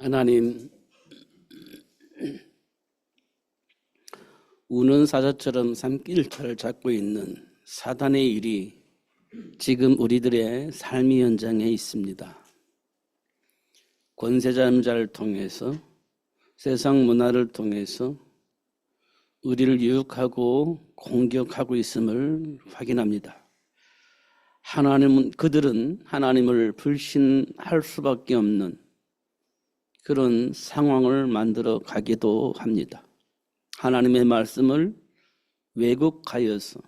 하나님, 우는 사자처럼 산길을 잡고 있는 사단의 일이 지금 우리들의 삶의 현장에 있습니다. 권세자를 통해서, 세상 문화를 통해서 우리를 유혹하고 공격하고 있음을 확인합니다. 그들은 하나님을 불신할 수밖에 없는 그런 상황을 만들어 가기도 합니다. 하나님의 말씀을 왜곡하여서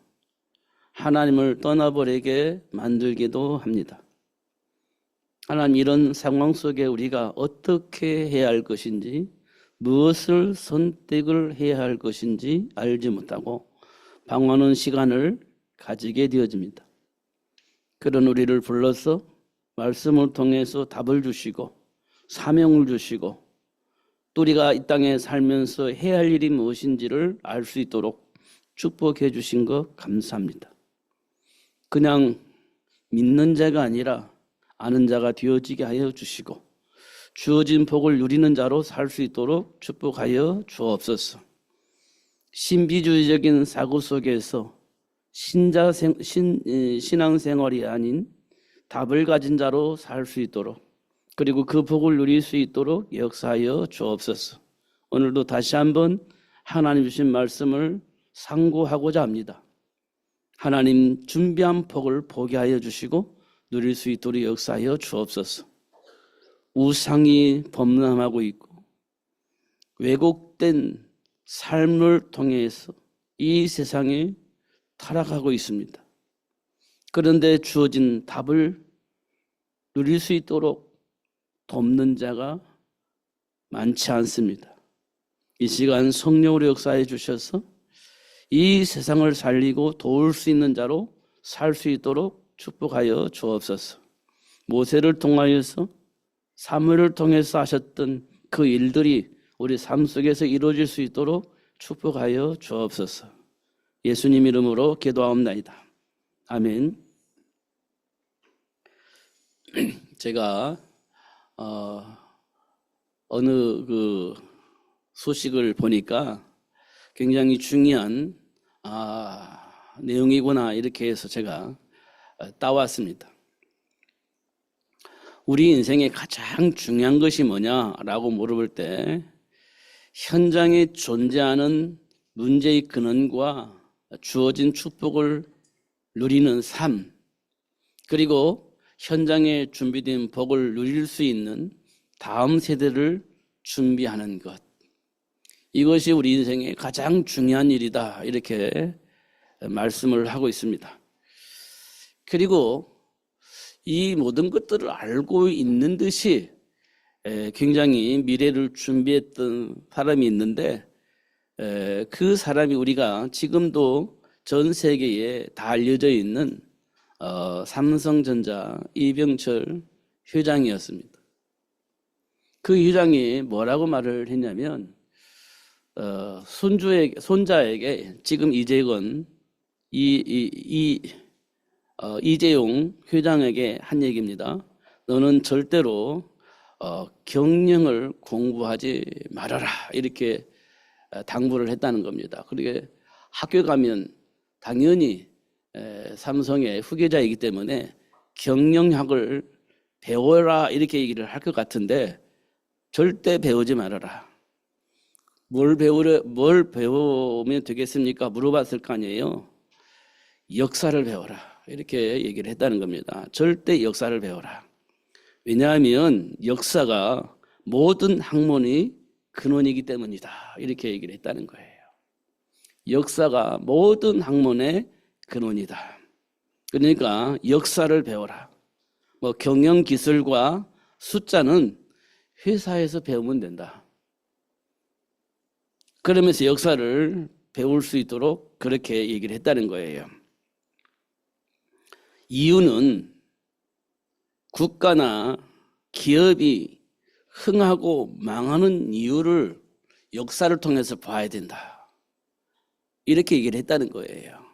하나님을 떠나버리게 만들기도 합니다. 하나님, 이런 상황 속에 우리가 어떻게 해야 할 것인지, 무엇을 선택을 해야 할 것인지 알지 못하고 방황하는 시간을 가지게 되어집니다. 그런 우리를 불러서 말씀을 통해서 답을 주시고 사명을 주시고 또 우리가 이 땅에 살면서 해야 할 일이 무엇인지를 알 수 있도록 축복해 주신 것 감사합니다. 그냥 믿는 자가 아니라 아는 자가 되어지게 하여 주시고 주어진 복을 누리는 자로 살 수 있도록 축복하여 주옵소서. 신비주의적인 사고 속에서 신앙생활이 아닌 답을 가진 자로 살 수 있도록, 그리고 그 복을 누릴 수 있도록 역사하여 주옵소서. 오늘도 다시 한번 하나님 주신 말씀을 상고하고자 합니다. 하나님 준비한 복을 보게 하여 주시고 누릴 수 있도록 역사하여 주옵소서. 우상이 범람하고 있고 왜곡된 삶을 통해서 이 세상에 타락하고 있습니다. 그런데 주어진 답을 누릴 수 있도록 돕는 자가 많지 않습니다. 이 시간 성령으로 역사해 주셔서 이 세상을 살리고 도울 수 있는 자로 살 수 있도록 축복하여 주옵소서. 모세를 통하여서 사무엘을 통해서 하셨던 그 일들이 우리 삶 속에서 이루어질 수 있도록 축복하여 주옵소서. 예수님 이름으로 기도하옵나이다. 아멘. 제가 어느 그 소식을 보니까 굉장히 중요한 내용이구나 이렇게 해서 제가 따왔습니다. 우리 인생에 가장 중요한 것이 뭐냐라고 물어볼 때 현장에 존재하는 문제의 근원과 주어진 축복을 누리는 삶, 그리고 현장에 준비된 복을 누릴 수 있는 다음 세대를 준비하는 것, 이것이 우리 인생의 가장 중요한 일이다 이렇게 말씀을 하고 있습니다. 그리고 이 모든 것들을 알고 있는 듯이 굉장히 미래를 준비했던 사람이 있는데 그 사람이 우리가 지금도 전 세계에 다 알려져 있는 삼성전자 이병철 회장이었습니다. 그 회장이 뭐라고 말을 했냐면 손자에게 지금 이재용 회장에게 한 얘기입니다. 너는 절대로 경영을 공부하지 말아라 이렇게 당부를 했다는 겁니다. 그러게 학교 가면 당연히 삼성의 후계자이기 때문에 경영학을 배워라 이렇게 얘기를 할 것 같은데 절대 배우지 말아라. 뭘 배우면 되겠습니까? 물어봤을 거 아니에요. 역사를 배워라 이렇게 얘기를 했다는 겁니다. 절대 역사를 배워라. 왜냐하면 역사가 모든 학문의 근원이기 때문이다 이렇게 얘기를 했다는 거예요. 역사가 모든 학문의 근원이다. 그러니까 역사를 배워라. 경영 기술과 숫자는 회사에서 배우면 된다. 그러면서 역사를 배울 수 있도록 그렇게 얘기를 했다는 거예요. 이유는 국가나 기업이 흥하고 망하는 이유를 역사를 통해서 봐야 된다. 이렇게 얘기를 했다는 거예요.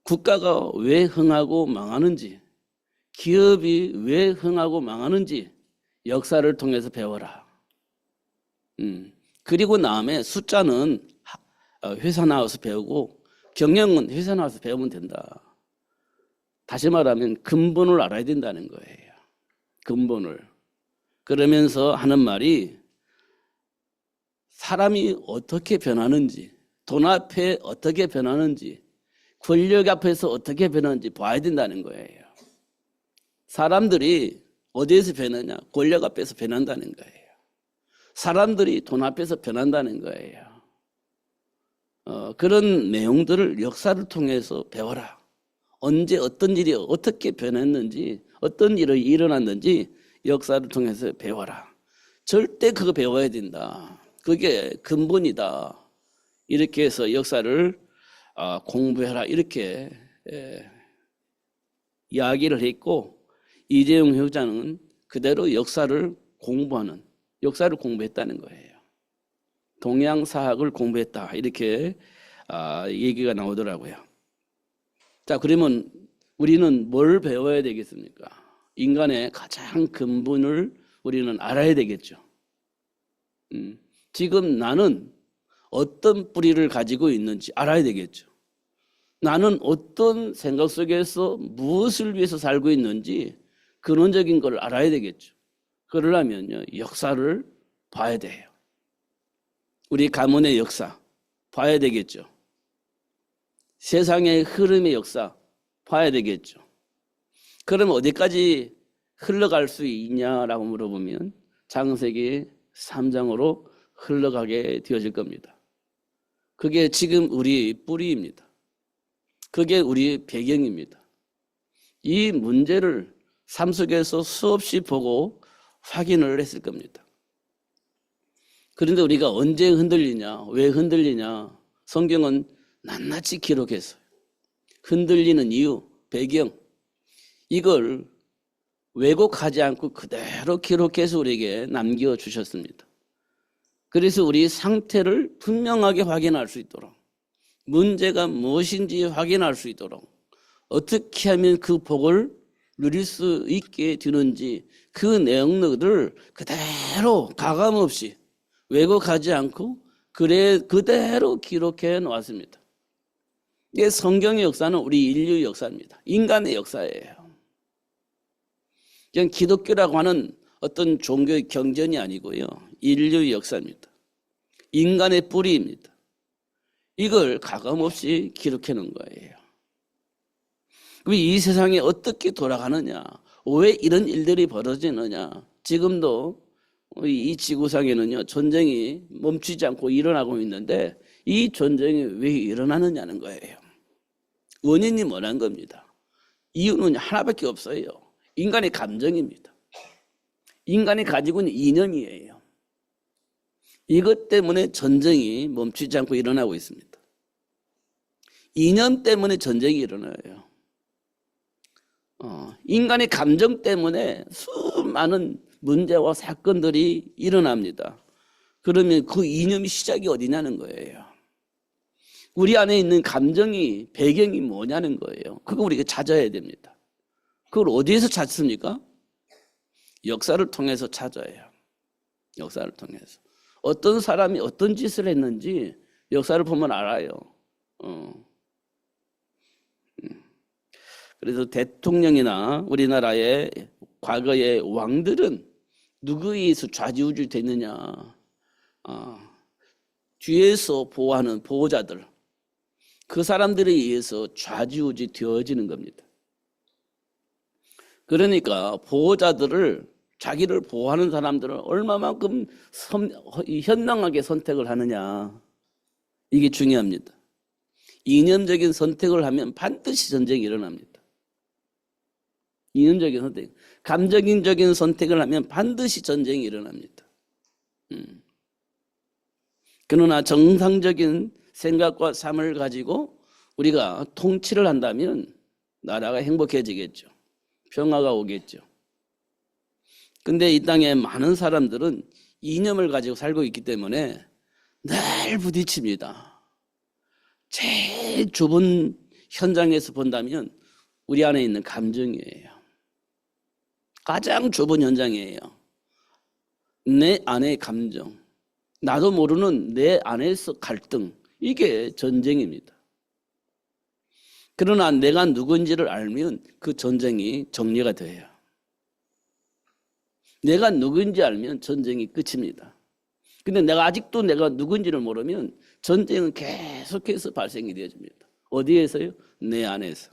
국가가 왜 흥하고 망하는지, 기업이 왜 흥하고 망하는지 역사를 통해서 배워라. 그리고 다음에 숫자는 회사 나와서 배우고 경영은 회사 나와서 배우면 된다. 다시 말하면 근본을 알아야 된다는 거예요. 근본을. 그러면서 하는 말이 사람이 어떻게 변하는지, 돈 앞에 어떻게 변하는지, 권력 앞에서 어떻게 변하는지 봐야 된다는 거예요. 사람들이 어디에서 변하냐? 권력 앞에서 변한다는 거예요. 사람들이 돈 앞에서 변한다는 거예요. 그런 내용들을 역사를 통해서 배워라. 언제 어떤 일이 어떻게 변했는지, 어떤 일이 일어났는지 역사를 통해서 배워라. 절대 그거 배워야 된다. 그게 근본이다. 이렇게 해서 역사를 공부해라. 이렇게 이야기를 했고, 이재용 회장은 그대로 역사를 공부했다는 거예요. 동양사학을 공부했다. 이렇게 얘기가 나오더라고요. 자, 그러면 우리는 뭘 배워야 되겠습니까? 인간의 가장 근본을 우리는 알아야 되겠죠. 지금 나는 어떤 뿌리를 가지고 있는지 알아야 되겠죠. 나는 어떤 생각 속에서 무엇을 위해서 살고 있는지 근원적인 걸 알아야 되겠죠. 그러려면요, 역사를 봐야 돼요. 우리 가문의 역사 봐야 되겠죠. 세상의 흐름의 역사 봐야 되겠죠. 그럼 어디까지 흘러갈 수 있냐라고 물어보면 창세기 3장으로 흘러가게 되어질 겁니다. 그게 지금 우리 뿌리입니다. 그게 우리 배경입니다. 이 문제를 삶 속에서 수없이 보고 확인을 했을 겁니다. 그런데 우리가 언제 흔들리냐, 왜 흔들리냐, 성경은 낱낱이 기록했어요. 흔들리는 이유, 배경, 이걸 왜곡하지 않고 그대로 기록해서 우리에게 남겨주셨습니다. 그래서 우리 상태를 분명하게 확인할 수 있도록, 문제가 무엇인지 확인할 수 있도록, 어떻게 하면 그 복을 누릴 수 있게 되는지 그 내용들을 그대로 가감없이 왜곡하지 않고 그대로 기록해 놓았습니다. 이게 성경의 역사는 우리 인류의 역사입니다. 인간의 역사예요. 그냥 기독교라고 하는 어떤 종교의 경전이 아니고요. 인류의 역사입니다. 인간의 뿌리입니다. 이걸 가감없이 기록해 놓은 거예요. 그럼 이 세상에 어떻게 돌아가느냐, 왜 이런 일들이 벌어지느냐, 지금도 이 지구상에는요, 전쟁이 멈추지 않고 일어나고 있는데 이 전쟁이 왜 일어나느냐는 거예요. 원인이 뭐란 겁니다. 이유는 하나밖에 없어요. 인간의 감정입니다. 인간이 가지고 있는 이념이에요. 이것 때문에 전쟁이 멈추지 않고 일어나고 있습니다. 이념 때문에 전쟁이 일어나요. 인간의 감정 때문에 수많은 문제와 사건들이 일어납니다. 그러면 그 이념이 시작이 어디냐는 거예요. 우리 안에 있는 감정이, 배경이 뭐냐는 거예요. 그거 우리가 찾아야 됩니다. 그걸 어디에서 찾습니까? 역사를 통해서 찾아요. 역사를 통해서. 어떤 사람이 어떤 짓을 했는지 역사를 보면 알아요. 그래서 대통령이나 우리나라의 과거의 왕들은 누구에 의해서 좌지우지 됐느냐. 뒤에서 보호하는 보호자들. 그 사람들에 의해서 좌지우지 되어지는 겁니다. 그러니까 보호자들을, 자기를 보호하는 사람들을 얼마만큼 현명하게 선택을 하느냐. 이게 중요합니다. 이념적인 선택을 하면 반드시 전쟁이 일어납니다. 이념적인 선택, 감정적인 선택을 하면 반드시 전쟁이 일어납니다. 그러나 정상적인 생각과 삶을 가지고 우리가 통치를 한다면 나라가 행복해지겠죠. 평화가 오겠죠. 근데 이 땅에 많은 사람들은 이념을 가지고 살고 있기 때문에 늘 부딪힙니다. 제일 좁은 현장에서 본다면 우리 안에 있는 감정이에요. 가장 좁은 현장이에요. 내 안의 감정, 나도 모르는 내 안에서 갈등, 이게 전쟁입니다. 그러나 내가 누군지를 알면 그 전쟁이 정리가 돼요. 내가 누군지 알면 전쟁이 끝입니다. 근데 아직도 내가 누군지를 모르면 전쟁은 계속해서 발생이 되어집니다. 어디에서요? 내 안에서.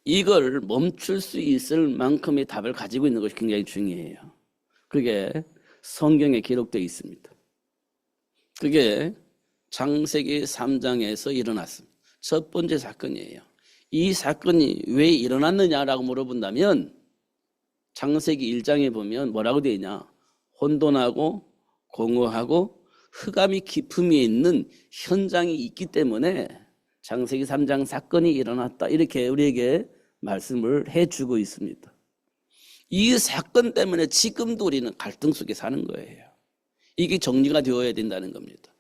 이걸 멈출 수 있을 만큼의 답을 가지고 있는 것이 굉장히 중요해요. 그게 성경에 기록되어 있습니다. 그게 창세기 3장에서 일어났습니다. 첫 번째 사건이에요. 이 사건이 왜 일어났느냐라고 물어본다면 창세기 1장에 보면 뭐라고 되어 있냐? 혼돈하고 공허하고 흑암이 깊음이 있는 현장이 있기 때문에 창세기 3장 사건이 일어났다, 이렇게 우리에게 말씀을 해주고 있습니다. 이 사건 때문에 지금도 우리는 갈등 속에 사는 거예요. 이게 정리가 되어야 된다는 겁니다.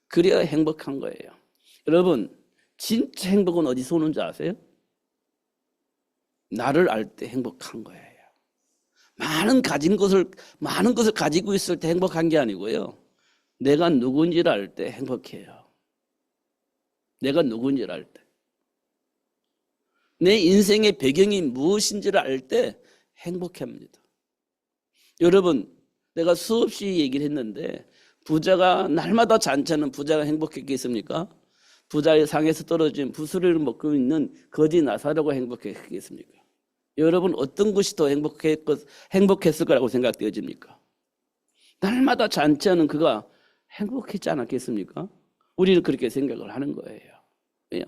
그래야 행복한 거예요. 여러분, 진짜 행복은 어디서 오는지 아세요? 나를 알 때 행복한 거예요. 많은 것을 가지고 있을 때 행복한 게 아니고요. 내가 누군지를 알 때 행복해요. 내가 누군지를 알 때. 내 인생의 배경이 무엇인지를 알 때 행복합니다. 여러분, 내가 수없이 얘기를 했는데 부자가 날마다 잔치하는 부자가 행복했겠습니까? 부자의 상에서 떨어진 부스러기를 먹고 있는 거지 나사로가 행복했겠습니까? 여러분, 어떤 것이 더 행복했을 거라고 생각되어집니까? 날마다 잔치하는 그가 행복했지 않았겠습니까? 우리는 그렇게 생각을 하는 거예요. 왜요?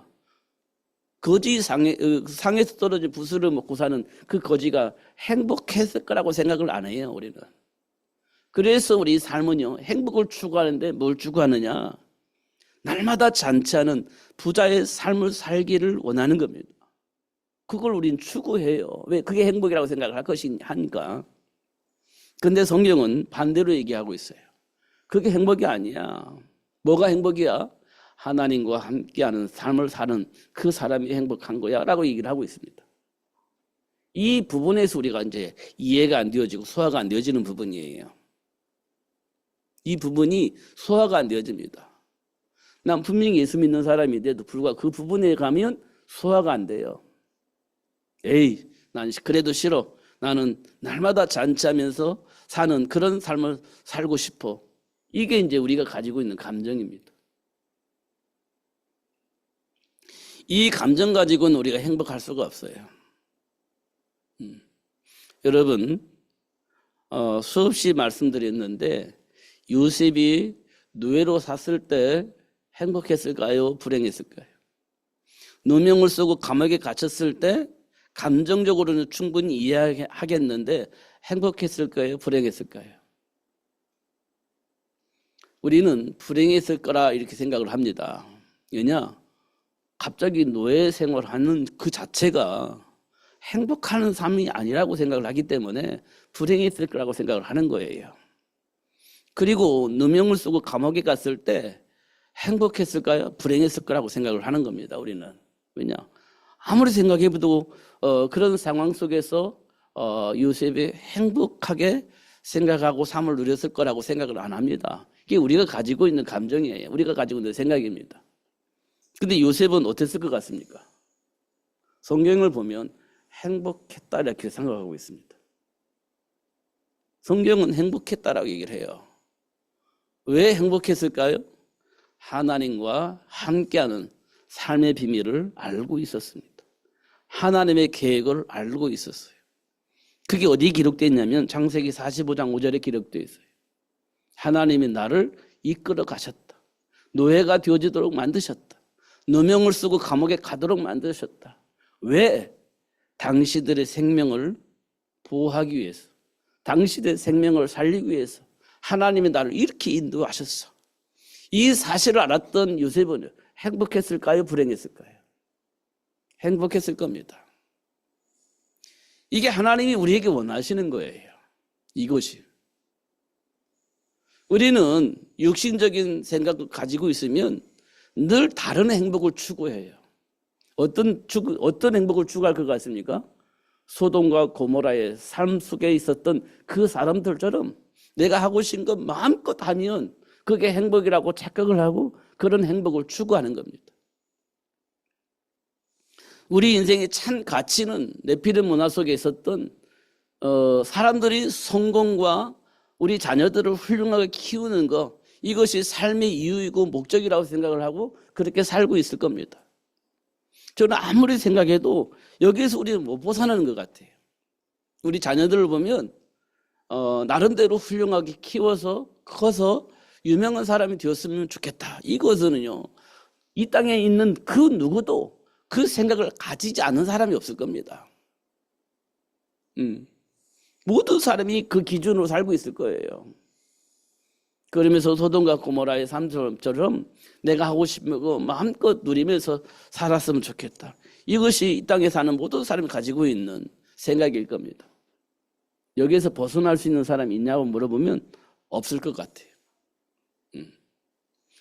거지 상에서 떨어진 부스를 먹고 사는 그 거지가 행복했을 거라고 생각을 안 해요, 우리는. 그래서 우리 삶은요, 행복을 추구하는데 뭘 추구하느냐? 날마다 잔치하는 부자의 삶을 살기를 원하는 겁니다. 그걸 우린 추구해요. 왜? 그게 행복이라고 생각을 할 하니까. 근데 성경은 반대로 얘기하고 있어요. 그게 행복이 아니야. 뭐가 행복이야? 하나님과 함께하는 삶을 사는 그 사람이 행복한 거야 라고 얘기를 하고 있습니다. 이 부분에서 우리가 이제 이해가 안 되어지고 소화가 안 되어지는 부분이에요. 이 부분이 소화가 안 되어집니다. 난 분명히 예수 믿는 사람인데도 불구하고 그 부분에 가면 소화가 안 돼요. 에이, 난 그래도 싫어. 나는 날마다 잔치하면서 사는 그런 삶을 살고 싶어. 이게 이제 우리가 가지고 있는 감정입니다. 이 감정 가지고는 우리가 행복할 수가 없어요. 여러분, 수없이 말씀드렸는데 요셉이 노예로 샀을 때 행복했을까요? 불행했을까요? 누명을 쓰고 감옥에 갇혔을 때 감정적으로는 충분히 이해하겠는데 행복했을까요? 불행했을까요? 우리는 불행했을 거라 이렇게 생각을 합니다. 왜냐? 갑자기 노예 생활하는 그 자체가 행복한 삶이 아니라고 생각을 하기 때문에 불행했을 거라고 생각을 하는 거예요. 그리고 누명을 쓰고 감옥에 갔을 때 행복했을까요? 불행했을 거라고 생각을 하는 겁니다. 우리는. 왜냐? 아무리 생각해봐도 그런 상황 속에서 요셉이 행복하게 생각하고 삶을 누렸을 거라고 생각을 안 합니다. 이게 우리가 가지고 있는 감정이에요. 우리가 가지고 있는 생각입니다. 근데 요셉은 어땠을 것 같습니까? 성경을 보면 행복했다 이렇게 생각하고 있습니다. 성경은 행복했다라고 얘기를 해요. 왜 행복했을까요? 하나님과 함께하는 삶의 비밀을 알고 있었습니다. 하나님의 계획을 알고 있었어요. 그게 어디에 기록되어 있냐면 창세기 45장 5절에 기록되어 있어요. 하나님이 나를 이끌어 가셨다. 노예가 되어지도록 만드셨다. 누명을 쓰고 감옥에 가도록 만드셨다. 왜? 당시들의 생명을 보호하기 위해서, 당시들의 생명을 살리기 위해서 하나님이 나를 이렇게 인도하셨어. 이 사실을 알았던 요셉은 행복했을까요? 불행했을까요? 행복했을 겁니다. 이게 하나님이 우리에게 원하시는 거예요. 이것이. 우리는 육신적인 생각을 가지고 있으면 늘 다른 행복을 추구해요. 어떤 행복을 추구할 것 같습니까? 소돔과 고모라의 삶 속에 있었던 그 사람들처럼 내가 하고 싶은 것 마음껏 하면 그게 행복이라고 착각을 하고 그런 행복을 추구하는 겁니다. 우리 인생의 참 가치는 네피림 문화 속에 있었던 사람들이 성공과 우리 자녀들을 훌륭하게 키우는 것, 이것이 삶의 이유이고 목적이라고 생각을 하고 그렇게 살고 있을 겁니다. 저는 아무리 생각해도 여기에서 우리는 못 벗어나는 것 같아요. 우리 자녀들을 보면 나름대로 훌륭하게 키워서 커서 유명한 사람이 되었으면 좋겠다. 이것은요, 이 땅에 있는 그 누구도 그 생각을 가지지 않은 사람이 없을 겁니다. 모든 사람이 그 기준으로 살고 있을 거예요. 그러면서 소돔과 고모라의 삶처럼 내가 하고 싶은 거 마음껏 누리면서 살았으면 좋겠다. 이것이 이 땅에 사는 모든 사람이 가지고 있는 생각일 겁니다. 여기에서 벗어날 수 있는 사람이 있냐고 물어보면 없을 것 같아요.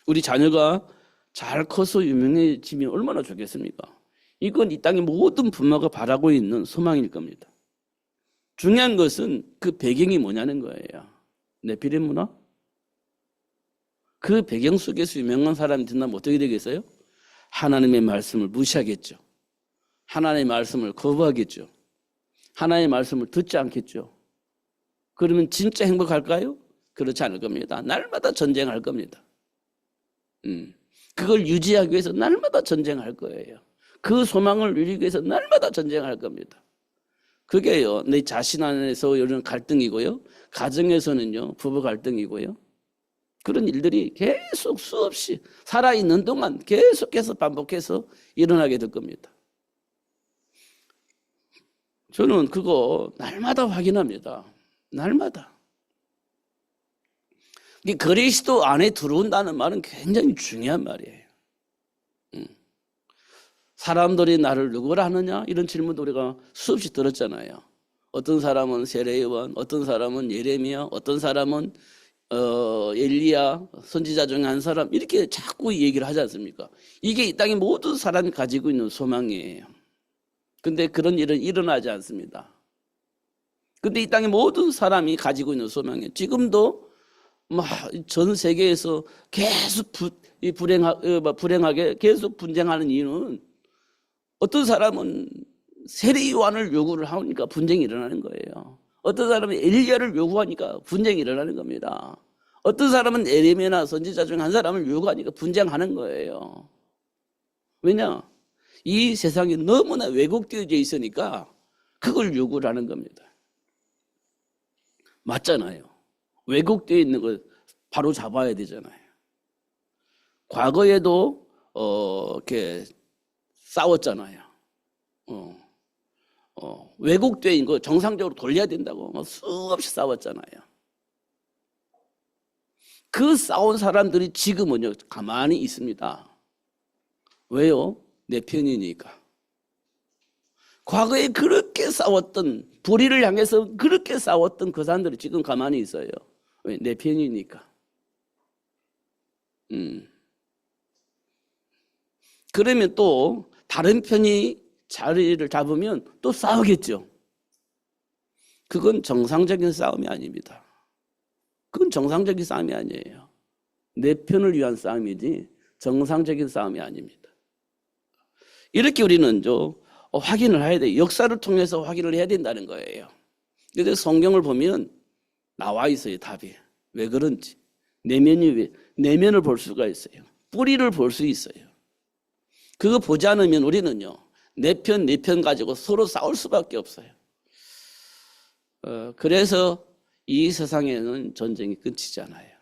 우리 자녀가 잘 커서 유명해지면 얼마나 좋겠습니까? 이건 이 땅의 모든 부모가 바라고 있는 소망일 겁니다. 중요한 것은 그 배경이 뭐냐는 거예요. 네피림 문화? 그 배경 속에서 유명한 사람이 된다면 어떻게 되겠어요? 하나님의 말씀을 무시하겠죠. 하나님의 말씀을 거부하겠죠. 하나님의 말씀을 듣지 않겠죠. 그러면 진짜 행복할까요? 그렇지 않을 겁니다. 날마다 전쟁할 겁니다. 그걸 유지하기 위해서 날마다 전쟁할 거예요. 그 소망을 누리기 위해서 날마다 전쟁할 겁니다. 그게요, 내 자신 안에서 이런 갈등이고요, 가정에서는요, 부부 갈등이고요, 그런 일들이 계속 수없이 살아있는 동안 계속해서 반복해서 일어나게 될 겁니다. 저는 그거 날마다 확인합니다. 날마다. 그리스도 안에 들어온다는 말은 굉장히 중요한 말이에요. 사람들이 나를 누구라 하느냐? 이런 질문도 우리가 수없이 들었잖아요. 어떤 사람은 세례요한, 어떤 사람은 예레미야, 어떤 사람은 엘리야, 선지자 중에 한 사람, 이렇게 자꾸 얘기를 하지 않습니까? 이게 이 땅의 모든 사람이 가지고 있는 소망이에요. 근데 그런 일은 일어나지 않습니다. 근데 이 땅의 모든 사람이 가지고 있는 소망이에요. 지금도 전 세계에서 계속 불행하게 계속 분쟁하는 이유는 어떤 사람은 세례 요한을 요구를 하니까 분쟁이 일어나는 거예요. 어떤 사람은 엘리야를 요구하니까 분쟁이 일어나는 겁니다. 어떤 사람은 예레미야나 선지자 중 한 사람을 요구하니까 분쟁하는 거예요. 왜냐? 이 세상이 너무나 왜곡되어져 있으니까 그걸 요구를 하는 겁니다. 맞잖아요. 왜곡되어 있는 걸 바로 잡아야 되잖아요. 과거에도 이렇게 싸웠잖아요. 왜곡되어 있는 거 정상적으로 돌려야 된다고 수없이 싸웠잖아요. 그 싸운 사람들이 지금은요, 가만히 있습니다. 왜요? 내 편이니까. 과거에 그렇게 싸웠던, 불의를 향해서 그렇게 싸웠던 그 사람들이 지금 가만히 있어요. 왜? 내 편이니까. 그러면 또 다른 편이 자리를 잡으면 또 싸우겠죠. 그건 정상적인 싸움이 아닙니다. 그건 정상적인 싸움이 아니에요. 내 편을 위한 싸움이지 정상적인 싸움이 아닙니다. 이렇게 우리는 확인을 해야 돼요. 역사를 통해서 확인을 해야 된다는 거예요. 그런데 성경을 보면 나와 있어요, 답이. 왜 그런지. 내면을 볼 수가 있어요. 뿌리를 볼 수 있어요. 그거 보지 않으면 우리는요, 내 편 가지고 서로 싸울 수밖에 없어요. 그래서 이 세상에는 전쟁이 끊이지 않아요.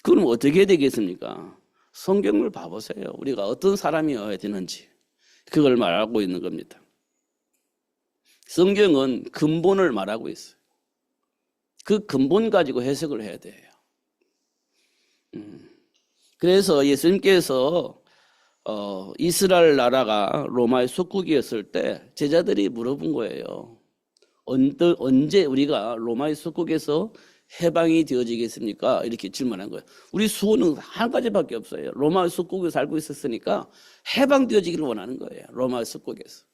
그럼 어떻게 해야 되겠습니까? 성경을 봐보세요. 우리가 어떤 사람이어야 되는지 그걸 말하고 있는 겁니다. 성경은 근본을 말하고 있어요. 그 근본 가지고 해석을 해야 돼요. 그래서 예수님께서 이스라엘 나라가 로마의 속국이었을 때 제자들이 물어본 거예요. 언제 우리가 로마의 속국에서 해방이 되어지겠습니까? 이렇게 질문한 거예요. 우리 수호는 한 가지밖에 없어요. 로마의 속국에 살고 있었으니까 해방되어지기를 원하는 거예요. 로마의 속국에서.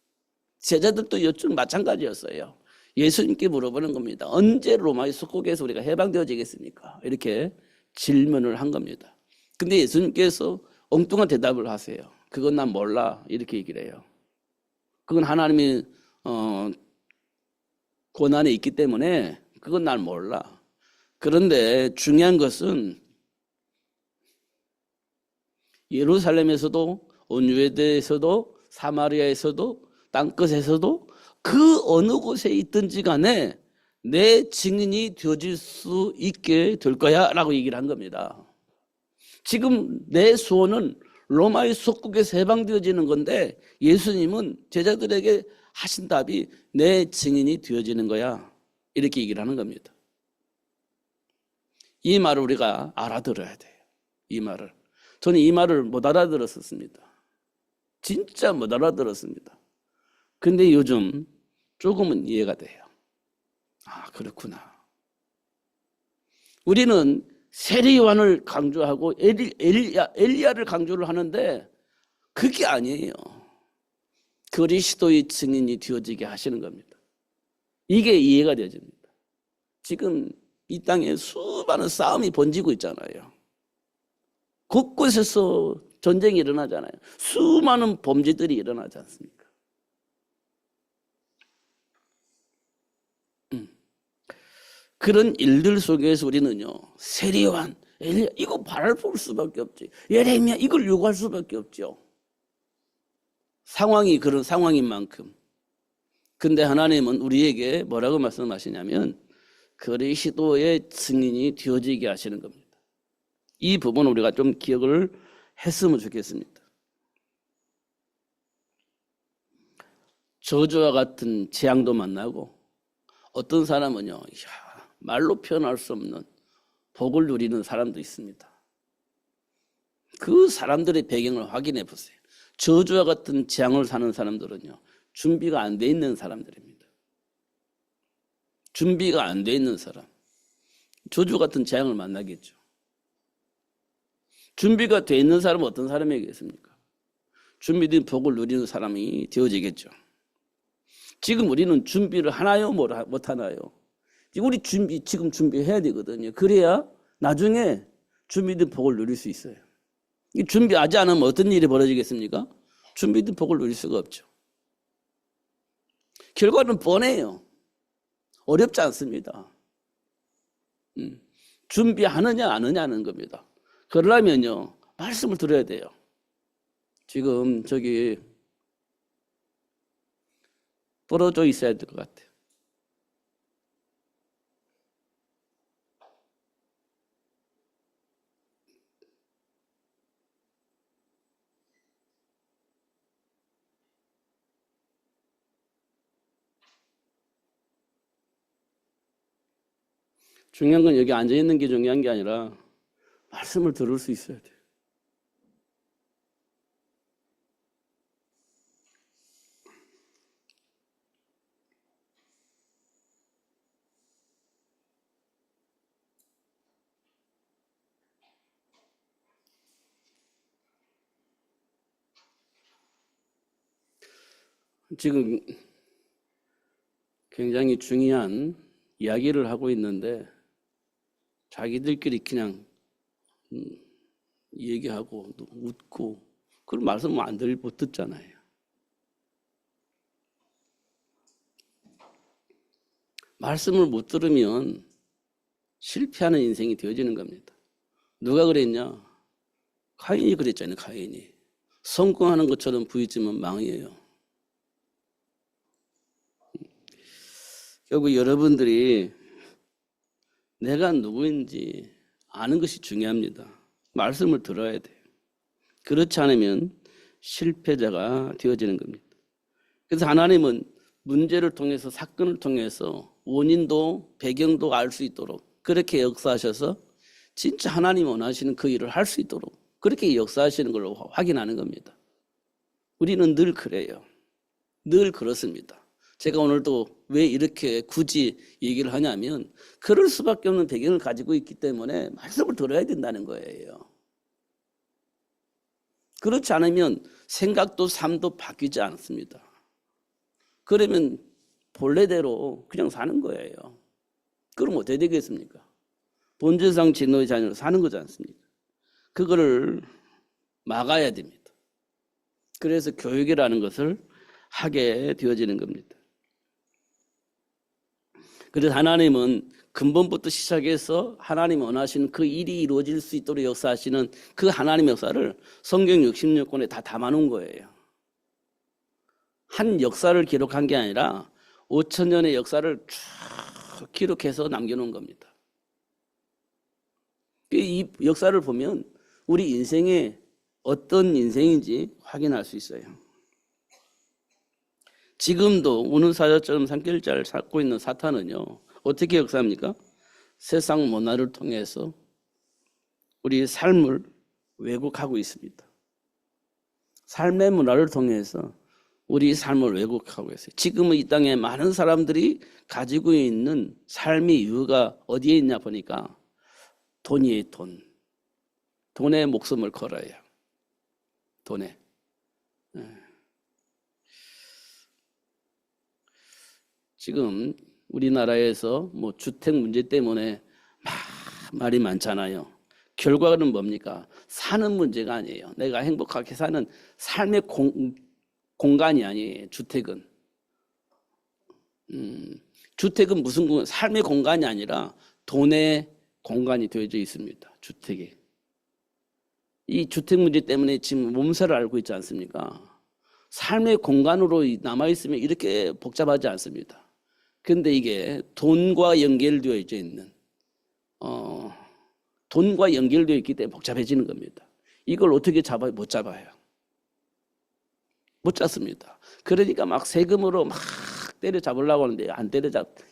제자들도 여쭈 마찬가지였어요. 예수님께 물어보는 겁니다. 언제 로마의 속국에서 우리가 해방되어지겠습니까? 이렇게 질문을 한 겁니다. 근데 예수님께서 엉뚱한 대답을 하세요. 그건 난 몰라. 이렇게 얘기를 해요. 그건 하나님이 고난에 있기 때문에 그건 난 몰라. 그런데 중요한 것은 예루살렘에서도 온유에대에서도 사마리아에서도 땅끝에서도 그 어느 곳에 있든지 간에 내 증인이 되어질 수 있게 될 거야 라고 얘기를 한 겁니다. 지금 내 소원은 로마의 속국에서 해방되어지는 건데 예수님은 제자들에게 하신 답이 내 증인이 되어지는 거야 이렇게 얘기를 하는 겁니다. 이 말을 우리가 알아들어야 돼요. 이 말을. 저는 이 말을 못 알아들었습니다. 진짜 못 알아들었습니다. 근데 요즘 조금은 이해가 돼요. 아, 그렇구나. 우리는 세례요한을 강조하고 엘리야를 강조를 하는데 그게 아니에요. 그리스도의 증인이 되어지게 하시는 겁니다. 이게 이해가 되어집니다. 지금 이 땅에 수많은 싸움이 번지고 있잖아요. 곳곳에서 전쟁이 일어나잖아요. 수많은 범죄들이 일어나지 않습니까? 그런 일들 속에서 우리는요, 세례요한, 엘리야 이거 바라볼 수밖에 없지. 예레미야 이걸 요구할 수밖에 없죠. 상황이 그런 상황인 만큼. 근데 하나님은 우리에게 뭐라고 말씀하시냐면 그리스도의 증인이 되어지게 하시는 겁니다. 이 부분을 우리가 좀 기억을 했으면 좋겠습니다. 저주와 같은 재앙도 만나고 어떤 사람은요, 말로 표현할 수 없는 복을 누리는 사람도 있습니다. 그 사람들의 배경을 확인해 보세요. 저주와 같은 재앙을 사는 사람들은요, 준비가 안 돼 있는 사람들입니다. 준비가 안 돼 있는 사람. 저주 같은 재앙을 만나겠죠. 준비가 돼 있는 사람은 어떤 사람이겠습니까? 준비된 복을 누리는 사람이 되어지겠죠. 지금 우리는 준비를 하나요? 못 하나요? 우리 지금 준비해야 되거든요. 그래야 나중에 준비된 복을 누릴 수 있어요. 준비하지 않으면 어떤 일이 벌어지겠습니까? 준비된 복을 누릴 수가 없죠. 결과는 뻔해요. 어렵지 않습니다. 준비하느냐 안 하느냐는 겁니다. 그러려면요, 말씀을 들어야 돼요. 지금 저기 떨어져 있어야 될 것 같아요. 중요한 건 여기 앉아 있는 게 중요한 게 아니라 말씀을 들을 수 있어야 돼요. 지금 굉장히 중요한 이야기를 하고 있는데 자기들끼리 그냥 얘기하고 웃고 그런 말씀 못 듣잖아요. 말씀을 못 들으면 실패하는 인생이 되어지는 겁니다. 누가 그랬냐? 가인이 그랬잖아요. 가인이. 성공하는 것처럼 보이지만 망해요. 결국 여러분들이 내가 누구인지 아는 것이 중요합니다. 말씀을 들어야 돼요. 그렇지 않으면 실패자가 되어지는 겁니다. 그래서 하나님은 문제를 통해서 사건을 통해서 원인도 배경도 알 수 있도록 그렇게 역사하셔서 진짜 하나님이 원하시는 그 일을 할 수 있도록 그렇게 역사하시는 걸 확인하는 겁니다. 우리는 늘 그래요. 늘 그렇습니다. 제가 오늘도 왜 이렇게 굳이 얘기를 하냐면 그럴 수밖에 없는 배경을 가지고 있기 때문에 말씀을 들어야 된다는 거예요. 그렇지 않으면 생각도 삶도 바뀌지 않습니다. 그러면 본래대로 그냥 사는 거예요. 그럼 어떻게 되겠습니까? 본질상 진노의 자녀로 사는 거지 않습니까? 그거를 막아야 됩니다. 그래서 교육이라는 것을 하게 되어지는 겁니다. 그래서 하나님은 근본부터 시작해서 하나님 원하시는 그 일이 이루어질 수 있도록 역사하시는 그 하나님의 역사를 성경 66권에 다 담아놓은 거예요. 한 역사를 기록한 게 아니라 5,000년의 역사를 쭉 기록해서 남겨놓은 겁니다. 이 역사를 보면 우리 인생에 어떤 인생인지 확인할 수 있어요. 지금도 우는 사자처럼 산길자를 찾고 있는 사탄은요, 어떻게 역사합니까? 세상 문화를 통해서 우리 삶을 왜곡하고 있습니다. 삶의 문화를 통해서 우리 삶을 왜곡하고 있어요. 지금은 이 땅에 많은 사람들이 가지고 있는 삶의 이유가 어디에 있냐 보니까 돈이에요, 돈. 돈에 목숨을 걸어요. 돈에. 지금 우리나라에서 뭐 주택 문제 때문에 말이 많잖아요. 결과는 뭡니까? 사는 문제가 아니에요. 내가 행복하게 사는 삶의 공간이 아니에요. 주택은. 주택은 무슨 공간? 삶의 공간이 아니라 돈의 공간이 되어져 있습니다. 주택이. 이 주택 문제 때문에 지금 몸살을 앓고 있지 않습니까? 삶의 공간으로 남아있으면 이렇게 복잡하지 않습니다. 근데 이게 돈과 연결되어 있는, 돈과 연결되어 있기 때문에 복잡해지는 겁니다. 이걸 어떻게 잡아요? 못 잡아요. 못 잡습니다. 그러니까 막 세금으로 막 때려잡으려고 하는데 안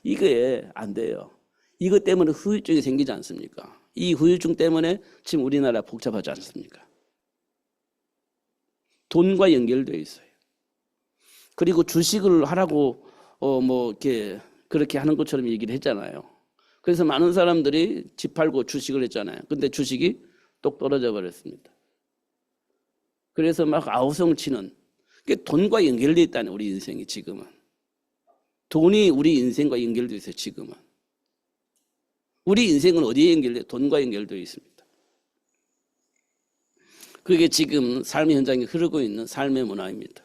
이게 안 돼요. 이것 때문에 후유증이 생기지 않습니까? 이 후유증 때문에 지금 우리나라 복잡하지 않습니까? 돈과 연결되어 있어요. 그리고 주식을 하라고 뭐 이렇게 그렇게 하는 것처럼 얘기를 했잖아요. 그래서 많은 사람들이 집 팔고 주식을 했잖아요. 근데 주식이 똑 떨어져 버렸습니다. 그래서 막 아우성치는 게 돈과 연결되어 있다는 우리 인생이 지금은. 돈이 우리 인생과 연결되어 있어요. 지금은. 우리 인생은 어디에 연결돼요? 돈과 연결되어 있습니다. 그게 지금 삶의 현장에 흐르고 있는 삶의 문화입니다.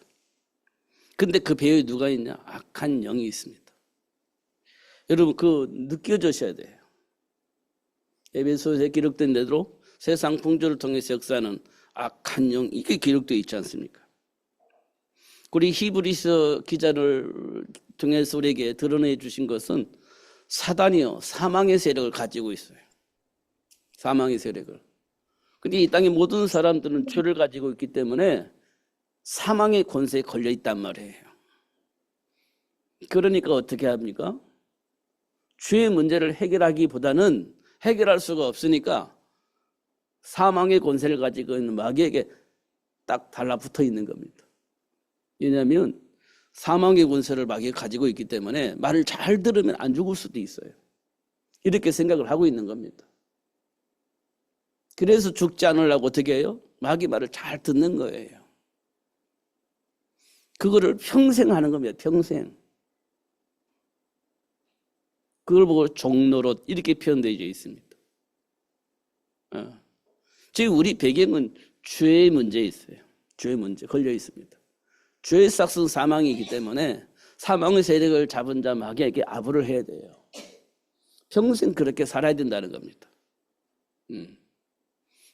근데 그 배후에 누가 있냐? 악한 영이 있습니다. 여러분 그거 느껴져셔야 돼요. 에베소서에 기록된 대로 세상 풍조를 통해서 역사하는 악한 영, 이게 기록되어 있지 않습니까? 우리 히브리서 기자를 통해서 우리에게 드러내 주신 것은 사단이요, 사망의 세력을 가지고 있어요. 사망의 세력을. 근데 이 땅의 모든 사람들은 죄를 가지고 있기 때문에 사망의 권세에 걸려 있단 말이에요. 그러니까 어떻게 합니까? 죄의 문제를 해결하기보다는 해결할 수가 없으니까 사망의 권세를 가지고 있는 마귀에게 딱 달라붙어 있는 겁니다. 왜냐하면 사망의 권세를 마귀가 가지고 있기 때문에 말을 잘 들으면 안 죽을 수도 있어요. 이렇게 생각을 하고 있는 겁니다. 그래서 죽지 않으려고 어떻게 해요? 마귀 말을 잘 듣는 거예요. 그거를 평생 하는 겁니다. 평생. 그걸 보고 종노릇 이렇게 표현되어 있습니다. 지금 우리 배경은 죄의 문제에 있어요. 죄의 문제 걸려 있습니다. 죄의 싹은 사망이기 때문에 사망의 세력을 잡은 자 마귀에게 아부를 해야 돼요. 평생 그렇게 살아야 된다는 겁니다.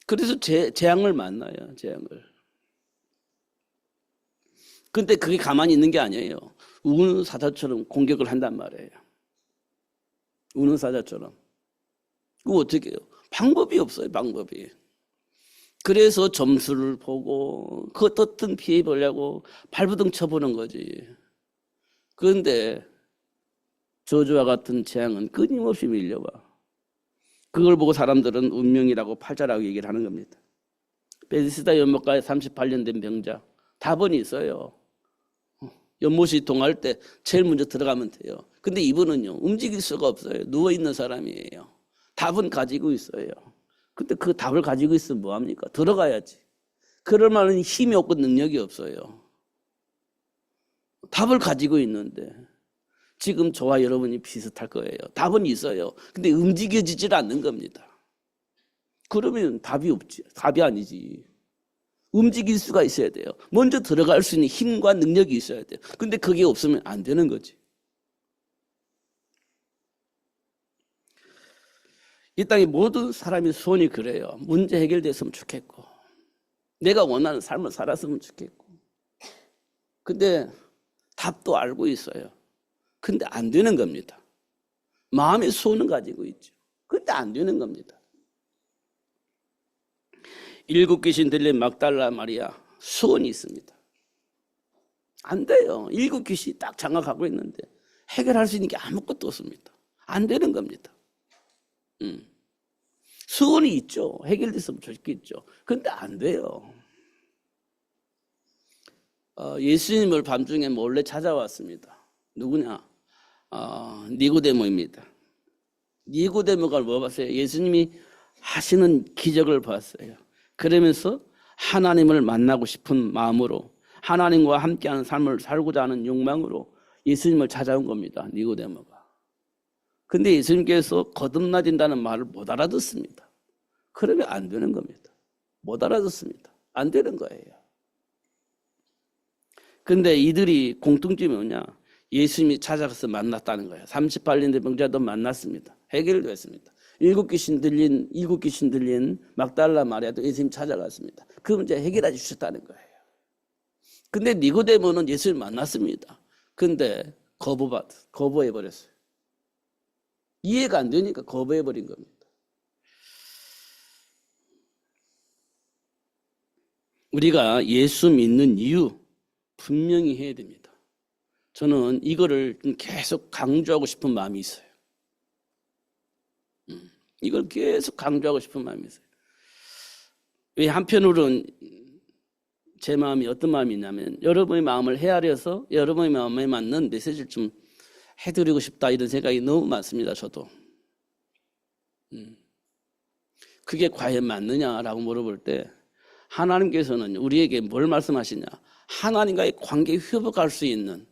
그래서 재앙을 만나요. 재앙을. 근데 그게 가만히 있는 게 아니에요. 우는 사자처럼 공격을 한단 말이에요. 우는 사자처럼. 그거 어떻게 해요? 방법이 없어요. 방법이. 그래서 점수를 보고 그 어떤 피해 보려고 발부둥 쳐보는 거지. 그런데 저주와 같은 재앙은 끊임없이 밀려와. 그걸 보고 사람들은 운명이라고 팔자라고 얘기를 하는 겁니다. 베데스다 연못가에 38년 된 병자. 답은 있어요. 연못이 동할 때 제일 먼저 들어가면 돼요. 근데 이분은요, 움직일 수가 없어요. 누워있는 사람이에요. 답은 가지고 있어요. 근데 그 답을 가지고 있으면 뭐합니까? 들어가야지. 그럴 만한 힘이 없고 능력이 없어요. 답을 가지고 있는데 지금 저와 여러분이 비슷할 거예요. 답은 있어요. 근데 움직여지질 않는 겁니다. 그러면 답이 없지. 답이 아니지. 움직일 수가 있어야 돼요. 먼저 들어갈 수 있는 힘과 능력이 있어야 돼요. 근데 그게 없으면 안 되는 거지. 이 땅의 모든 사람의 소원이 그래요. 문제 해결됐으면 좋겠고 내가 원하는 삶을 살았으면 좋겠고 근데 답도 알고 있어요. 근데 안 되는 겁니다. 마음의 소원은 가지고 있죠. 근데 안 되는 겁니다. 7 귀신 들린 막달라 마리아 소원이 있습니다. 안 돼요. 7 귀신이 딱 장악하고 있는데 해결할 수 있는 게 아무것도 없습니다. 안 되는 겁니다. 소원이 있죠. 해결됐으면 좋겠죠. 근데 안 돼요. 예수님을 밤중에 몰래 찾아왔습니다. 누구냐? 니고데모입니다. 니고데모가 뭐 봤어요? 예수님이 하시는 기적을 봤어요. 그러면서 하나님을 만나고 싶은 마음으로 하나님과 함께하는 삶을 살고자 하는 욕망으로 예수님을 찾아온 겁니다. 니고데모가. 근데 예수님께서 거듭나진다는 말을 못 알아듣습니다. 그러면 안 되는 겁니다. 못 알아듣습니다. 안 되는 거예요. 근데 이들이 공통점이 뭐냐? 예수님이 찾아가서 만났다는 거예요. 38년 된 병자도 만났습니다. 해결됐습니다. 7 귀신 들린 막달라 마리아도 예수님 찾아갔습니다. 그 문제 해결해 주셨다는 거예요. 근데 니고데모는 예수님 만났습니다. 근데 거부해버렸어요. 이해가 안 되니까 거부해버린 겁니다. 우리가 예수 믿는 이유 분명히 해야 됩니다. 저는 이거를 계속 강조하고 싶은 마음이 있어요. 이걸 계속 강조하고 싶은 마음이 있어요. 왜 한편으로는 제 마음이 어떤 마음이 있냐면 여러분의 마음을 헤아려서 여러분의 마음에 맞는 메시지를 좀 해드리고 싶다 이런 생각이 너무 많습니다. 저도. 그게 과연 맞느냐라고 물어볼 때 하나님께서는 우리에게 뭘 말씀하시냐? 하나님과의 관계 회복할 수 있는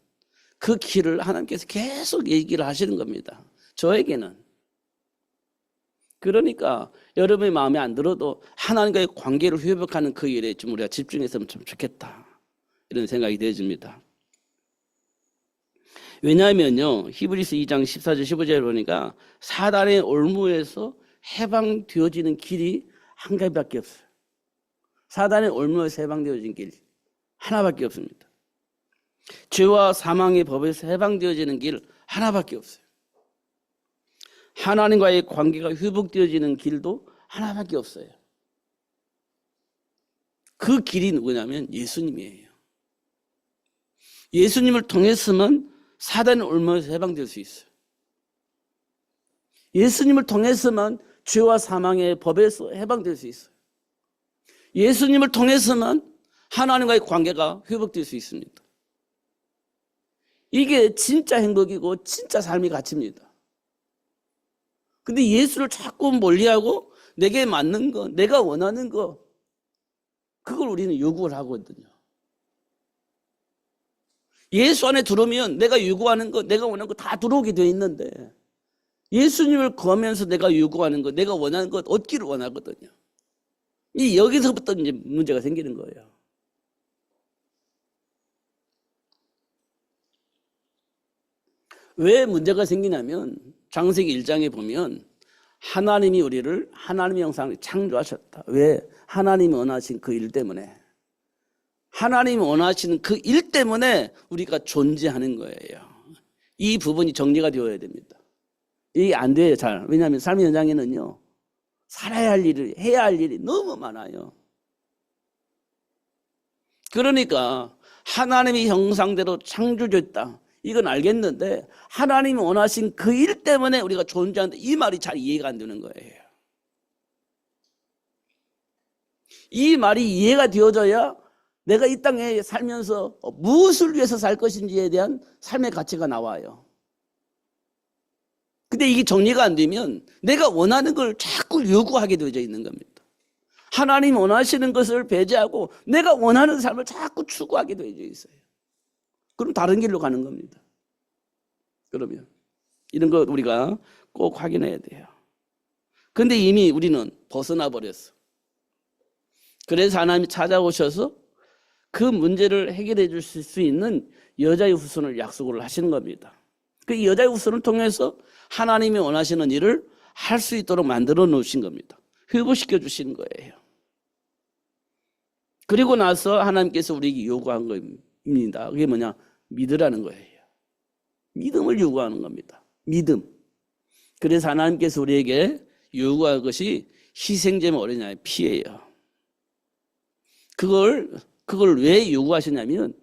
그 길을 하나님께서 계속 얘기를 하시는 겁니다. 저에게는. 그러니까 여러분의 마음에 안 들어도 하나님과의 관계를 회복하는 그 일에 좀 우리가 집중했으면 좀 좋겠다. 이런 생각이 되어집니다. 왜냐하면요. 히브리서 2장 14절 15절에 보니까 사단의 올무에서 해방되어지는 길이 한 가지밖에 없어요. 사단의 올무에서 해방되어진 길 하나밖에 없습니다. 죄와 사망의 법에서 해방되어지는 길 하나밖에 없어요. 하나님과의 관계가 회복되어지는 길도 하나밖에 없어요. 그 길이 누구냐면 예수님이에요. 예수님을 통해서만 사단의 올무에서 해방될 수 있어요. 예수님을 통해서만 죄와 사망의 법에서 해방될 수 있어요. 예수님을 통해서만 하나님과의 관계가 회복될 수 있습니다. 이게 진짜 행복이고 진짜 삶의 가치입니다. 근데 예수를 자꾸 멀리하고 내게 맞는 거, 내가 원하는 거 그걸 우리는 요구를 하거든요. 예수 안에 들어오면 내가 요구하는 거, 내가 원하는 거 다 들어오게 되어 있는데 예수님을 구하면서 내가 요구하는 거, 내가 원하는 것 얻기를 원하거든요. 여기서부터 이제 문제가 생기는 거예요. 왜 문제가 생기냐면 창세기 1장에 보면 하나님이 우리를 하나님의 형상으로 창조하셨다. 왜? 하나님이 원하신 그 일 때문에. 하나님이 원하시는 그 일 때문에 우리가 존재하는 거예요. 이 부분이 정리가 되어야 됩니다. 이게 안 돼요, 잘. 왜냐하면 삶의 현장에는요, 살아야 할 일을, 해야 할 일이 너무 많아요. 그러니까 하나님의 형상대로 창조됐다. 이건 알겠는데 하나님이 원하신 그 일 때문에 우리가 존재하는데 이 말이 잘 이해가 안 되는 거예요. 이 말이 이해가 되어져야 내가 이 땅에 살면서 무엇을 위해서 살 것인지에 대한 삶의 가치가 나와요. 근데 이게 정리가 안 되면 내가 원하는 걸 자꾸 요구하게 되어져 있는 겁니다. 하나님 원하시는 것을 배제하고 내가 원하는 삶을 자꾸 추구하게 되어져 있어요. 그럼 다른 길로 가는 겁니다. 그러면 이런 거 우리가 꼭 확인해야 돼요. 근데 이미 우리는 벗어나 버렸어. 그래서 하나님이 찾아오셔서 그 문제를 해결해 주실 수 있는 여자의 후손을 약속을 하시는 겁니다. 그 여자의 후손을 통해서 하나님이 원하시는 일을 할 수 있도록 만들어 놓으신 겁니다. 회복시켜 주시는 거예요. 그리고 나서 하나님께서 우리에게 요구한 겁니다. 그게 뭐냐? 믿으라는 거예요. 믿음을 요구하는 겁니다. 믿음. 그래서 하나님께서 우리에게 요구할 것이 희생제물 어린 양의 피예요. 그걸 왜 요구하시냐면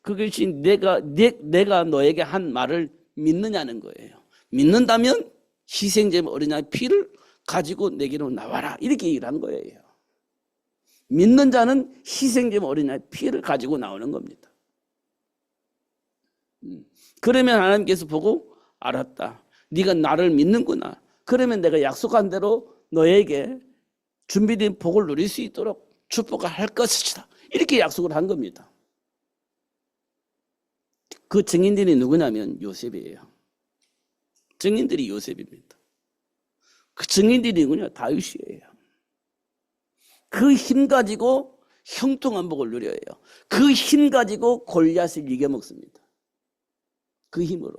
그것이 내가 너에게 한 말을 믿느냐는 거예요. 믿는다면 희생제물 어린 양의 피를 가지고 내게로 나와라. 이렇게 얘기를 한 거예요. 믿는 자는 희생제물 어린 양의 피를 가지고 나오는 겁니다. 그러면 하나님께서 보고 알았다. 네가 나를 믿는구나. 그러면 내가 약속한 대로 너에게 준비된 복을 누릴 수 있도록 축복을 할 것이다. 이렇게 약속을 한 겁니다. 그 증인들이 누구냐면 요셉이에요. 증인들이 요셉입니다. 그 증인들이 누구냐? 다윗이에요. 그 힘 가지고 형통한 복을 누려요. 그 힘 가지고 골리앗을 이겨먹습니다. 그 힘으로.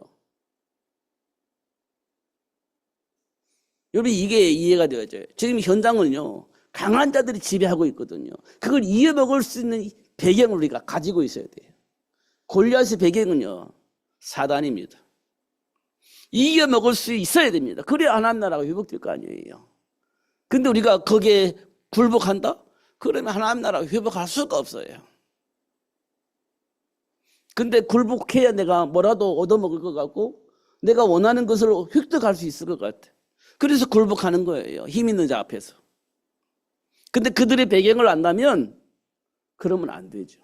여러분 이게 이해가 되어져요. 지금 현장을요. 강한 자들이 지배하고 있거든요. 그걸 이겨먹을 수 있는 배경을 우리가 가지고 있어야 돼요. 골리앗의 배경은요. 사단입니다. 이겨먹을 수 있어야 됩니다. 그래야 하나님 나라가 회복될 거 아니에요. 근데 우리가 거기에 굴복한다? 그러면 하나님 나라가 회복할 수가 없어요. 근데 굴복해야 내가 뭐라도 얻어먹을 것 같고 내가 원하는 것을 획득할 수 있을 것 같아. 그래서 굴복하는 거예요. 힘 있는 자 앞에서. 근데 그들의 배경을 안다면 그러면 안 되죠.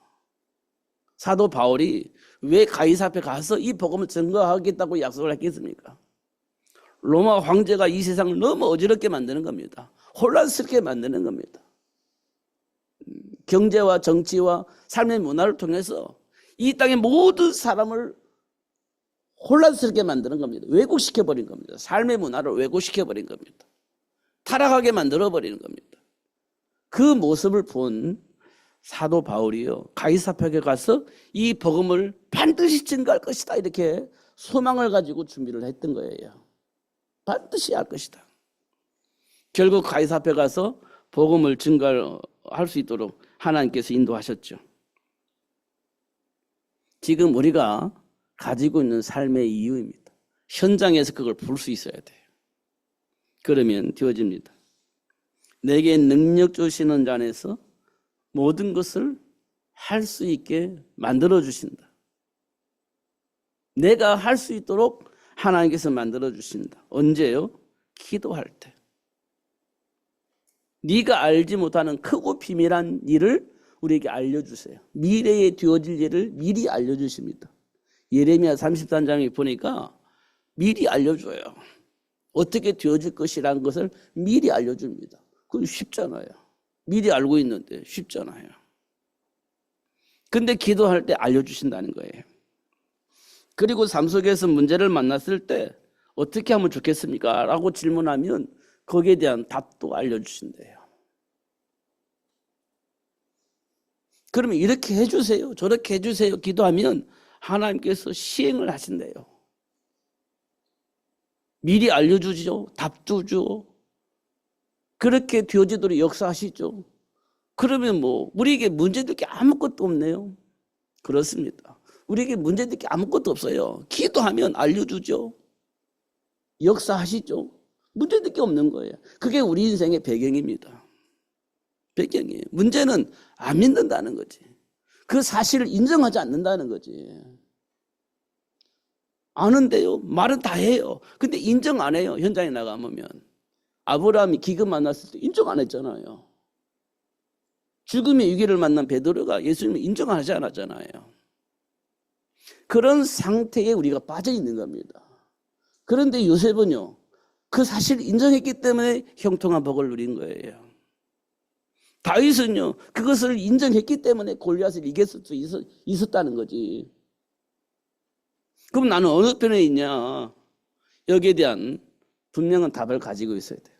사도 바울이 왜 가이사 앞에 가서 이 복음을 증거하겠다고 약속을 했겠습니까? 로마 황제가 이 세상을 너무 어지럽게 만드는 겁니다. 혼란스럽게 만드는 겁니다. 경제와 정치와 삶의 문화를 통해서 이 땅의 모든 사람을 혼란스럽게 만드는 겁니다. 왜곡시켜버린 겁니다. 삶의 문화를 왜곡시켜버린 겁니다. 타락하게 만들어버리는 겁니다. 그 모습을 본 사도 바울이요. 가이사 앞에 가서 이 복음을 반드시 증거할 것이다. 이렇게 소망을 가지고 준비를 했던 거예요. 반드시 할 것이다. 결국 가이사 앞에 가서 복음을 증거할 수 있도록 하나님께서 인도하셨죠. 지금 우리가 가지고 있는 삶의 이유입니다. 현장에서 그걸 볼 수 있어야 돼요. 그러면 되어집니다. 내게 능력 주시는 자 안에서 모든 것을 할 수 있게 만들어 주신다. 내가 할 수 있도록 하나님께서 만들어 주신다. 언제요? 기도할 때. 네가 알지 못하는 크고 비밀한 일을 우리에게 알려주세요. 미래에 되어질 일을 미리 알려주십니다. 예레미야 33장에 보니까 미리 알려줘요. 어떻게 되어질 것이라는 것을 미리 알려줍니다. 그건 쉽잖아요. 미리 알고 있는데 쉽잖아요. 근데 기도할 때 알려주신다는 거예요. 그리고 삶 속에서 문제를 만났을 때 어떻게 하면 좋겠습니까? 라고 질문하면 거기에 대한 답도 알려주신대요. 그러면 이렇게 해주세요. 저렇게 해주세요. 기도하면 하나님께서 시행을 하신대요. 미리 알려주죠. 답도 주죠. 그렇게 되어지도록 역사하시죠. 그러면 우리에게 문제될 게 아무것도 없네요. 그렇습니다. 우리에게 문제될 게 아무것도 없어요. 기도하면 알려주죠. 역사하시죠. 문제될 게 없는 거예요. 그게 우리 인생의 배경입니다. 배경이에요. 문제는 안 믿는다는 거지. 그 사실을 인정하지 않는다는 거지. 아는데요. 말은 다 해요. 근데 인정 안 해요. 현장에 나가면. 아브라함이 기근 만났을 때 인정 안 했잖아요. 죽음의 위기를 만난 베드로가 예수님을 인정하지 않았잖아요. 그런 상태에 우리가 빠져 있는 겁니다. 그런데 요셉은요. 그 사실을 인정했기 때문에 형통한 복을 누린 거예요. 다윗은요. 그것을 인정했기 때문에 골리앗을 이겼을 수 있었다는 거지. 그럼 나는 어느 편에 있냐? 여기에 대한 분명한 답을 가지고 있어야 돼.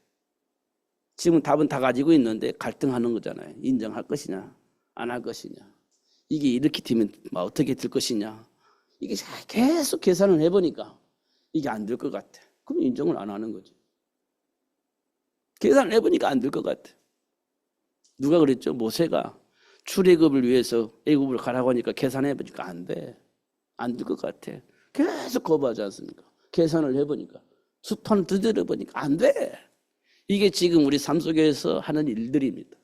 지금 답은 다 가지고 있는데 갈등하는 거잖아요. 인정할 것이냐, 안 할 것이냐. 이게 이렇게 되면 어떻게 될 것이냐. 이게 계속 계산을 해보니까 이게 안 될 것 같아. 그럼 인정을 안 하는 거지. 계산을 해보니까 안 될 것 같아. 누가 그랬죠? 모세가 출애굽을 위해서 애굽으로 가라고 하니까 계산해보니까 안 돼. 안 될 것 같아. 계속 거부하지 않습니까? 계산을 해보니까. 수판을 두드려보니까 안 돼. 이게 지금 우리 삶 속에서 하는 일들입니다.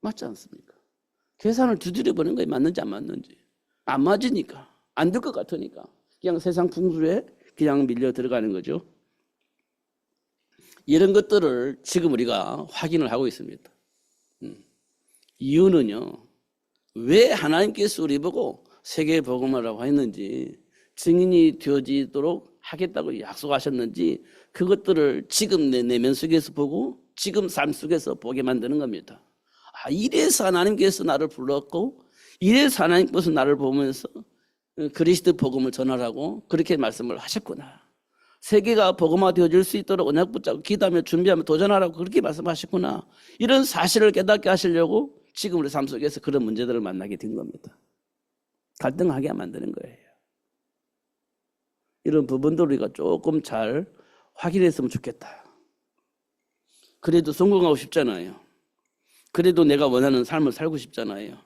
맞지 않습니까? 계산을 두드려보는 거에 맞는지 안 맞는지. 안 맞으니까. 안 될 것 같으니까. 그냥 세상 풍수에 그냥 밀려 들어가는 거죠. 이런 것들을 지금 우리가 확인을 하고 있습니다. 이유는요, 왜 하나님께서 우리 보고 세계 복음화라고 했는지, 증인이 되어지도록 하겠다고 약속하셨는지, 그것들을 지금 내 내면 속에서 보고 지금 삶 속에서 보게 만드는 겁니다. 아, 이래서 하나님께서 나를 불렀고, 이래서 하나님께서 나를 보면서 그리스도 복음을 전하라고 그렇게 말씀을 하셨구나. 세계가 복음화 되어질 수 있도록 언약 붙잡고 기도하며 준비하며 도전하라고 그렇게 말씀하셨구나. 이런 사실을 깨닫게 하시려고 지금 우리 삶 속에서 그런 문제들을 만나게 된 겁니다. 갈등하게 만드는 거예요. 이런 부분들 우리가 조금 잘 확인했으면 좋겠다. 그래도 성공하고 싶잖아요. 그래도 내가 원하는 삶을 살고 싶잖아요.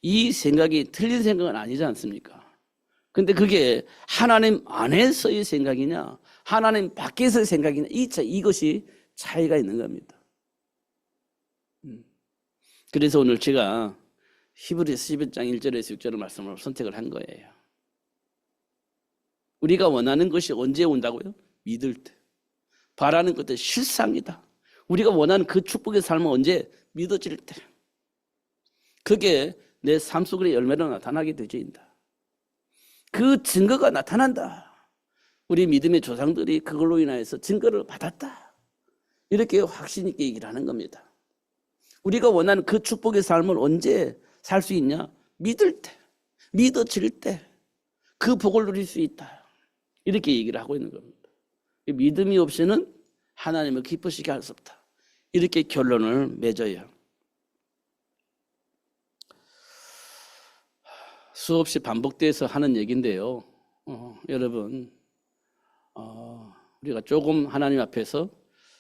이 생각이 틀린 생각은 아니지 않습니까? 근데 그게 하나님 안에서의 생각이냐, 하나님 밖에서의 생각이냐, 이것이 차이가 있는 겁니다. 그래서 오늘 제가 히브리서 11장 1절에서 6절의 말씀을 선택을 한 거예요. 우리가 원하는 것이 언제 온다고요? 믿을 때. 바라는 것도 실상이다. 우리가 원하는 그 축복의 삶은 언제? 믿어질 때. 그게 내 삶 속의 열매로 나타나게 되어진다. 그 증거가 나타난다. 우리 믿음의 조상들이 그걸로 인하여서 증거를 받았다. 이렇게 확신 있게 얘기를 하는 겁니다. 우리가 원하는 그 축복의 삶을 언제 살 수 있냐? 믿을 때, 믿어질 때 그 복을 누릴 수 있다. 이렇게 얘기를 하고 있는 겁니다. 믿음이 없이는 하나님을 기쁘시게 할 수 없다. 이렇게 결론을 맺어요. 수없이 반복돼서 하는 얘기인데요. 여러분, 우리가 조금 하나님 앞에서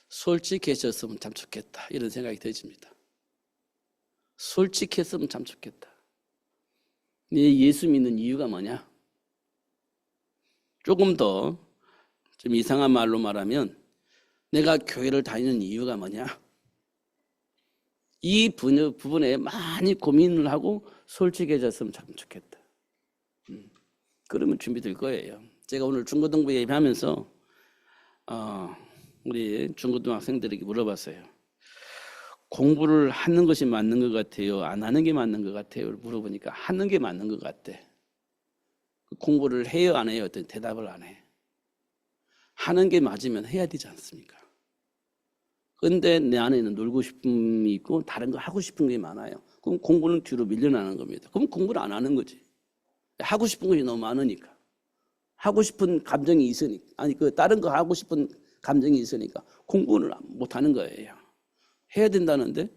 솔직해졌으면 참 좋겠다. 이런 생각이 들집니다. 솔직했으면 참 좋겠다. 네 예수 믿는 이유가 뭐냐? 조금 더 좀 이상한 말로 말하면 내가 교회를 다니는 이유가 뭐냐? 이 부분에 많이 고민을 하고 솔직해졌으면 참 좋겠다. 그러면 준비될 거예요. 제가 오늘 중고등부 예배하면서 우리 중고등학생들에게 물어봤어요. 공부를 하는 것이 맞는 것 같아요? 안 하는 게 맞는 것 같아요? 물어보니까 하는 게 맞는 것 같대. 공부를 해요? 안 해요? 어떤 대답을 안 해. 하는 게 맞으면 해야 되지 않습니까? 그런데 내 안에는 놀고 싶음이 있고 다른 거 하고 싶은 게 많아요. 그럼 공부는 뒤로 밀려나는 겁니다. 그럼 공부를 안 하는 거지. 하고 싶은 것이 너무 많으니까. 하고 싶은 감정이 있으니까. 아니, 다른 거 하고 싶은 감정이 있으니까 공부를 못 하는 거예요. 해야 된다는데?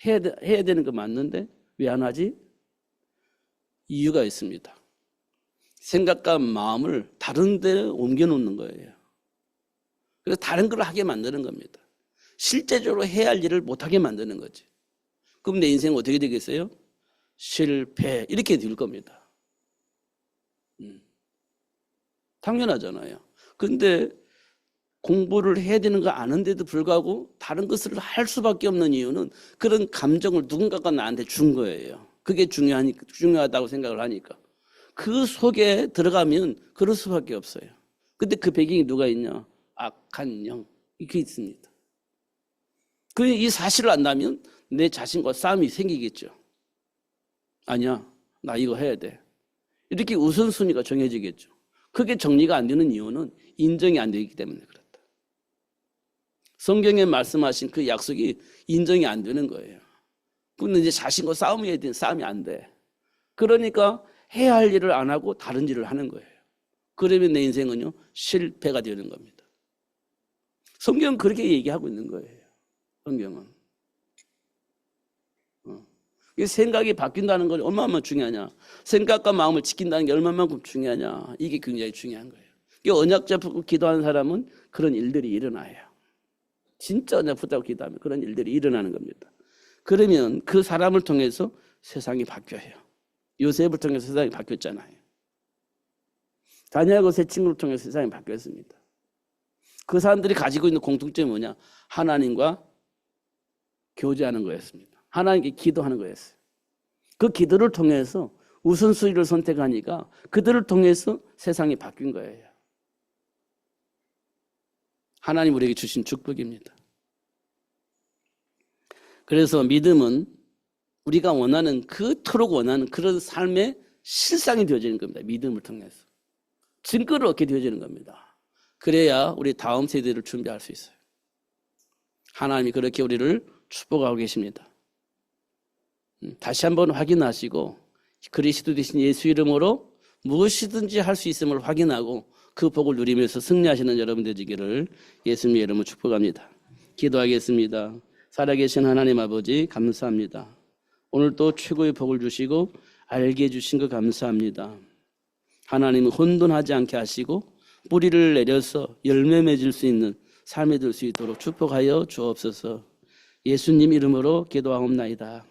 해야 되는 거 맞는데? 왜 안 하지? 이유가 있습니다. 생각과 마음을 다른 데 옮겨 놓는 거예요. 그래서 다른 걸 하게 만드는 겁니다. 실제적으로 해야 할 일을 못하게 만드는 거지. 그럼 내 인생은 어떻게 되겠어요? 실패. 이렇게 될 겁니다. 당연하잖아요. 근데 공부를 해야 되는 거 아는데도 불구하고 다른 것을 할 수밖에 없는 이유는 그런 감정을 누군가가 나한테 준 거예요. 그게 중요하다고 생각을 하니까. 그 속에 들어가면 그럴 수밖에 없어요. 근데 그 배경이 누가 있냐? 악한 영. 이게 있습니다. 이 사실을 안다면 내 자신과 싸움이 생기겠죠. 아니야, 나 이거 해야 돼. 이렇게 우선순위가 정해지겠죠. 그게 정리가 안 되는 이유는 인정이 안 되기 때문에 그렇다. 성경에 말씀하신 그 약속이 인정이 안 되는 거예요. 근데 이제 자신과 싸움이 안 돼. 그러니까 해야 할 일을 안 하고 다른 일을 하는 거예요. 그러면 내 인생은요, 실패가 되는 겁니다. 성경은 그렇게 얘기하고 있는 거예요. 성경은. 이 생각이 바뀐다는 건 얼마나 중요하냐. 생각과 마음을 지킨다는 게 얼마만큼 중요하냐. 이게 굉장히 중요한 거예요. 이 언약 잡고 기도하는 사람은 그런 일들이 일어나요. 진짜 언약 붙잡고 기도하면 그런 일들이 일어나는 겁니다. 그러면 그 사람을 통해서 세상이 바뀌어요. 요셉을 통해서 세상이 바뀌었잖아요. 다니엘과 세 친구를 통해서 세상이 바뀌었습니다. 그 사람들이 가지고 있는 공통점이 뭐냐? 하나님과 교제하는 거였습니다. 하나님께 기도하는 거였어요. 그 기도를 통해서 우선순위를 선택하니까 그들을 통해서 세상이 바뀐 거예요. 하나님 우리에게 주신 축복입니다. 그래서 믿음은 우리가 원하는, 그토록 원하는 그런 삶의 실상이 되어지는 겁니다. 믿음을 통해서. 증거를 얻게 되어지는 겁니다. 그래야 우리 다음 세대를 준비할 수 있어요. 하나님이 그렇게 우리를 축복하고 계십니다. 다시 한번 확인하시고 그리스도 되신 예수 이름으로 무엇이든지 할 수 있음을 확인하고 그 복을 누리면서 승리하시는 여러분 되시기를 예수님의 이름으로 축복합니다. 기도하겠습니다. 살아계신 하나님 아버지 감사합니다. 오늘 또 최고의 복을 주시고 알게 해주신 것 감사합니다. 하나님은 혼돈하지 않게 하시고 뿌리를 내려서 열매 맺을 수 있는 삶이 될 수 있도록 축복하여 주옵소서. 예수님 이름으로 기도하옵나이다.